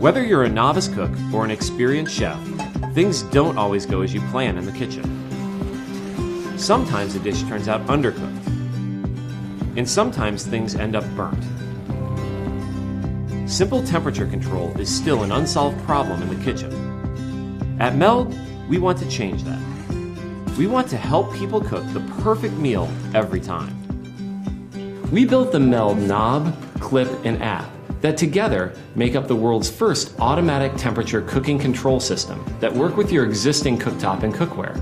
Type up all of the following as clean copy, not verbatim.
Whether you're a novice cook or an experienced chef, things don't always go as you plan in the kitchen. Sometimes a dish turns out undercooked, and sometimes things end up burnt. Simple temperature control is still an unsolved problem in the kitchen. At Meld, we want to change that. We want to help people cook the perfect meal every time. We built the Meld knob, clip, and app that together make up the world's first automatic temperature cooking control system that work with your existing cooktop and cookware.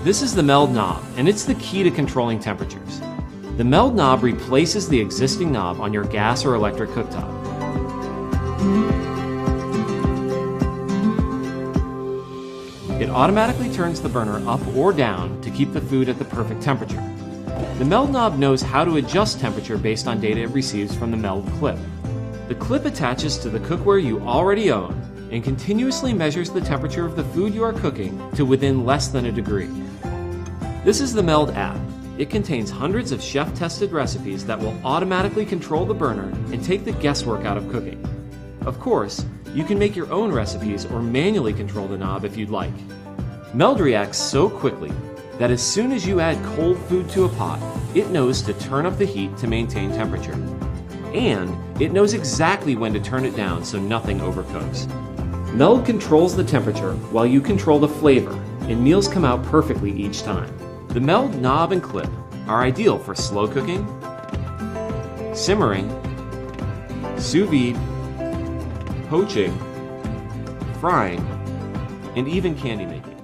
This is the Meld knob, and it's the key to controlling temperatures. The Meld knob replaces the existing knob on your gas or electric cooktop. It automatically turns the burner up or down to keep the food at the perfect temperature. The Meld knob knows how to adjust temperature based on data it receives from the Meld clip. The clip attaches to the cookware you already own and continuously measures the temperature of the food you are cooking to within less than a degree. This is the Meld app. It contains hundreds of chef-tested recipes that will automatically control the burner and take the guesswork out of cooking. Of course, you can make your own recipes or manually control the knob if you'd like. Meld reacts so quickly that as soon as you add cold food to a pot, it knows to turn up the heat to maintain temperature. And it knows exactly when to turn it down so nothing overcooks. Meld controls the temperature while you control the flavor, and meals come out perfectly each time. The Meld knob and clip are ideal for slow cooking, simmering, sous vide, poaching, frying, and even candy making.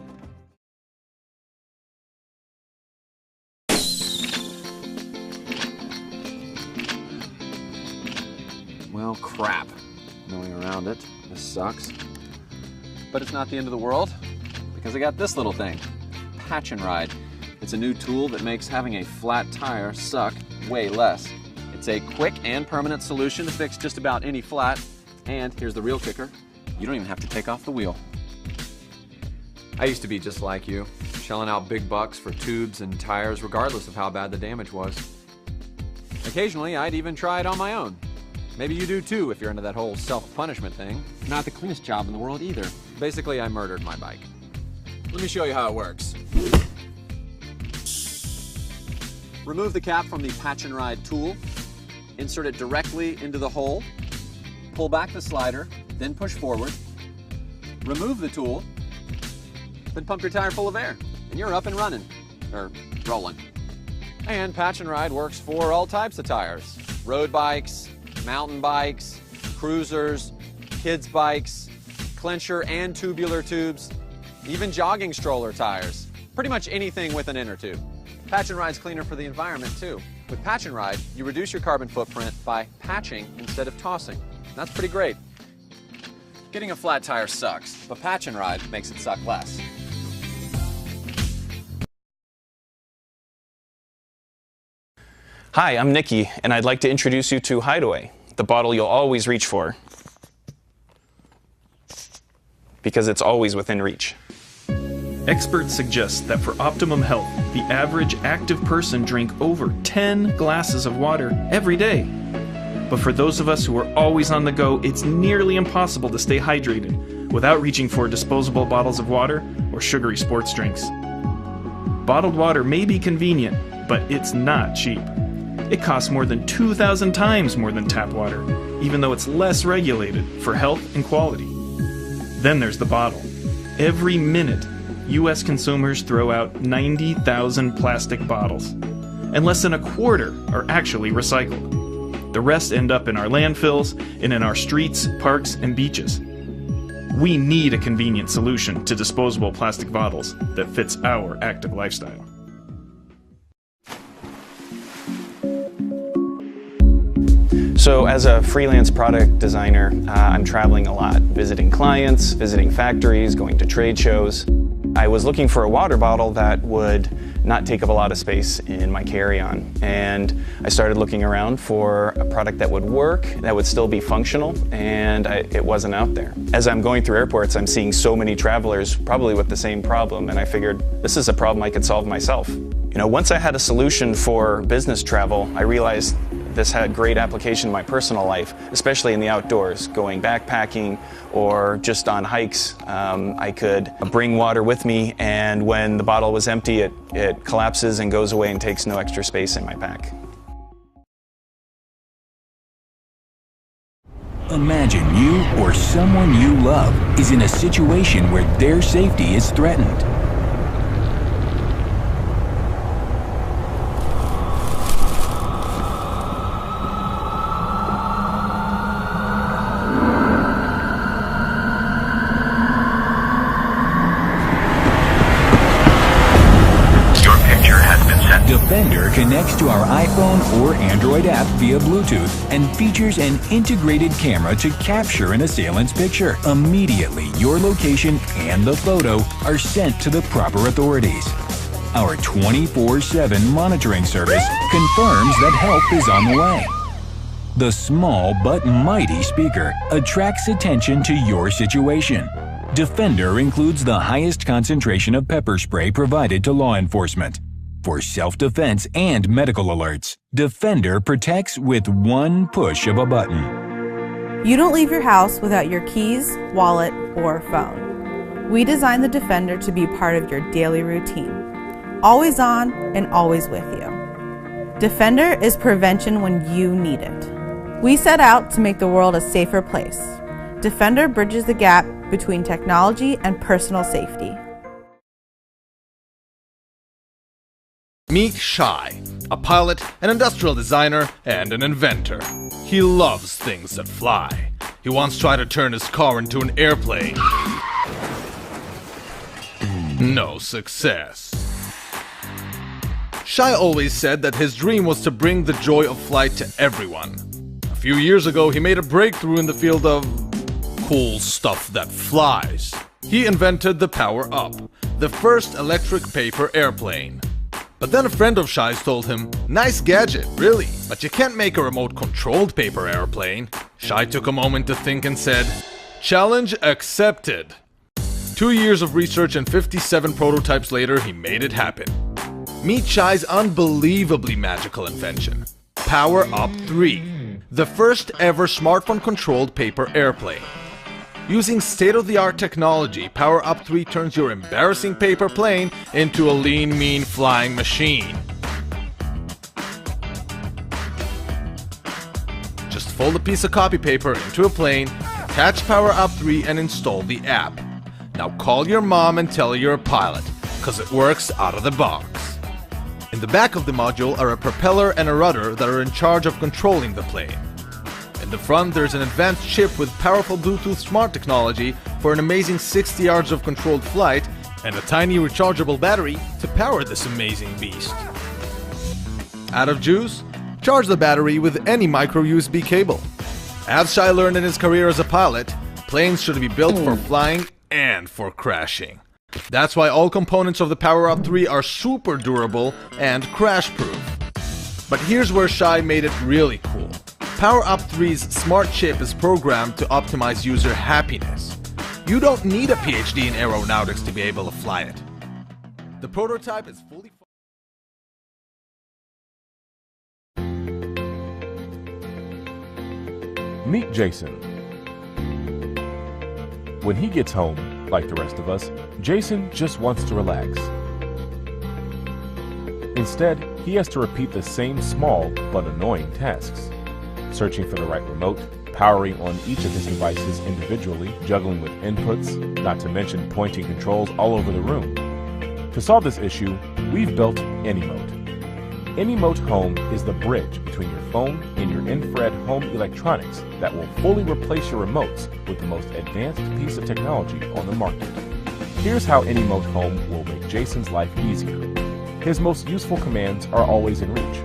Well, crap. No way around it. This sucks. But it's not the end of the world, because I got this little thing. Patch and Ride. It's a new tool that makes having a flat tire suck way less. It's a quick and permanent solution to fix just about any flat. And here's the real kicker. You don't even have to take off the wheel. I used to be just like you, shelling out big bucks for tubes and tires regardless of how bad the damage was. Occasionally, I'd even try it on my own. Maybe you do too if you're into that whole self-punishment thing. Not the cleanest job in the world either. Basically, I murdered my bike. Let me show you how it works. Remove the cap from the Patch and Ride tool. Insert it directly into the hole. Pull back the slider, then push forward. Remove the tool, then pump your tire full of air, and you're up and running, or rolling. And Patch and Ride works for all types of tires. Road bikes, mountain bikes, cruisers, kids bikes, clincher and tubular tubes, even jogging stroller tires. Pretty much anything with an inner tube. Patch and Ride's cleaner for the environment too. With Patch and Ride, you reduce your carbon footprint by patching instead of tossing. That's pretty great. Getting a flat tire sucks, but Patch and Ride makes it suck less. Hi, I'm Nikki, and I'd like to introduce you to Hideaway, the bottle you'll always reach for, because it's always within reach. Experts suggest that for optimum health, the average active person drink over 10 glasses of water every day. But for those of us who are always on the go, it's nearly impossible to stay hydrated without reaching for disposable bottles of water or sugary sports drinks. Bottled water may be convenient, but it's not cheap. It costs more than 2,000 times more than tap water, even though it's less regulated for health and quality. Then there's the bottle. Every minute, U.S. consumers throw out 90,000 plastic bottles, and less than a quarter are actually recycled. The rest end up in our landfills and in our streets, parks, and beaches. We need a convenient solution to disposable plastic bottles that fits our active lifestyle. So as a freelance product designer, I'm traveling a lot, visiting clients, visiting factories, going to trade shows. I was looking for a water bottle that would not take up a lot of space in my carry-on. And I started looking around for a product that would work, that would still be functional, and it wasn't out there. As I'm going through airports, I'm seeing so many travelers probably with the same problem, and I figured this is a problem I could solve myself. You know, once I had a solution for business travel, I realized This had great application in my personal life, especially in the outdoors, going backpacking or just on hikes. I could bring water with me, and when the bottle was empty, it collapses and goes away and takes no extra space in my pack. Imagine you or someone you love is in a situation where their safety is threatened. Defender connects to our iPhone or Android app via Bluetooth and features an integrated camera to capture an assailant's picture. Immediately, your location and the photo are sent to the proper authorities. Our 24/7 monitoring service confirms that help is on the way. The small but mighty speaker attracts attention to your situation. Defender includes the highest concentration of pepper spray provided to law enforcement. For self-defense and medical alerts, Defender protects with one push of a button. You don't leave your house without your keys, wallet, or phone. We designed the Defender to be part of your daily routine, always on and always with you. Defender is prevention when you need it. We set out to make the world a safer place. Defender bridges the gap between technology and personal safety. Meet Shai, a pilot, an industrial designer, and an inventor. He loves things that fly. He once tried to turn his car into an airplane. No success. Shai always said that his dream was to bring the joy of flight to everyone. A few years ago, he made a breakthrough in the field of cool stuff that flies. He invented the Power Up, the first electric paper airplane. But then a friend of Shai's told him, "Nice gadget, really, but you can't make a remote-controlled paper airplane." Shai took a moment to think and said, "Challenge accepted." 2 years of research and 57 prototypes later, he made it happen. Meet Shai's unbelievably magical invention, Power Up 3, the first ever smartphone-controlled paper airplane. Using state-of-the-art technology, Power Up 3 turns your embarrassing paper plane into a lean, mean flying machine. Just fold a piece of copy paper into a plane, attach Power Up 3 and install the app. Now call your mom and tell her you're a pilot, cause it works out of the box. In the back of the module are a propeller and a rudder that are in charge of controlling the plane. In the front, there's an advanced chip with powerful Bluetooth smart technology for an amazing 60 yards of controlled flight and a tiny rechargeable battery to power this amazing beast. Out of juice? Charge the battery with any micro USB cable. As Shai learned in his career as a pilot, planes should be built for flying and for crashing. That's why all components of the Power Up 3 are super durable and crash-proof. But here's where Shai made it really cool. Power Up 3's smart chip is programmed to optimize user happiness. You don't need a PhD in aeronautics to be able to fly it. The prototype is fully... Meet Jason. When he gets home, like the rest of us, Jason just wants to relax. Instead, he has to repeat the same small but annoying tasks. Searching for the right remote, powering on each of his devices individually, juggling with inputs, not to mention pointing controls all over the room. To solve this issue, we've built AnyMote. AnyMote Home is the bridge between your phone and your infrared home electronics that will fully replace your remotes with the most advanced piece of technology on the market. Here's how AnyMote Home will make Jason's life easier. His most useful commands are always in reach.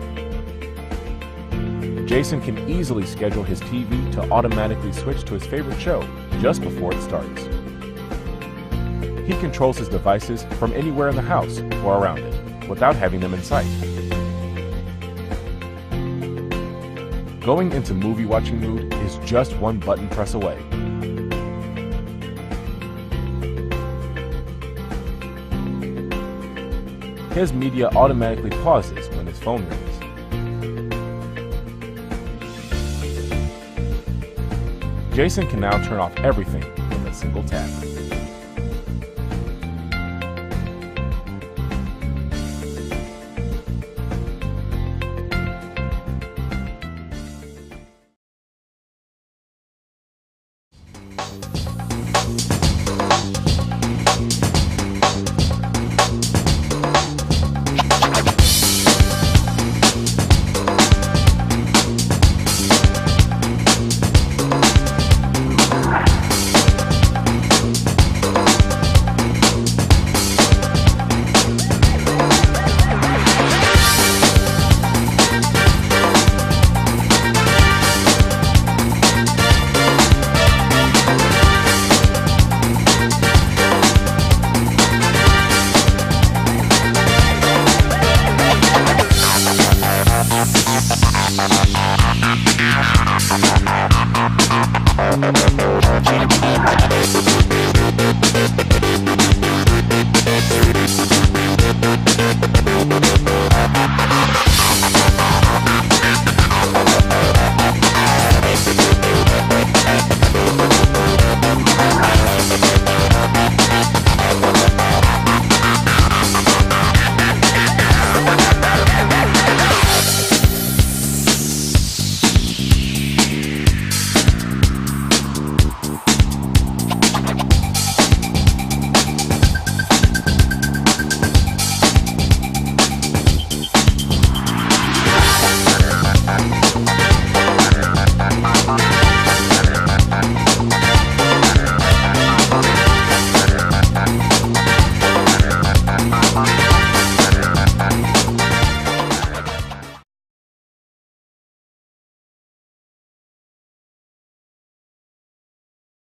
Jason can easily schedule his TV to automatically switch to his favorite show just before it starts. He controls his devices from anywhere in the house or around it, without having them in sight. Going into movie watching mood is just one button press away. His media automatically pauses when his phone rings. Jason can now turn off everything with a single tap.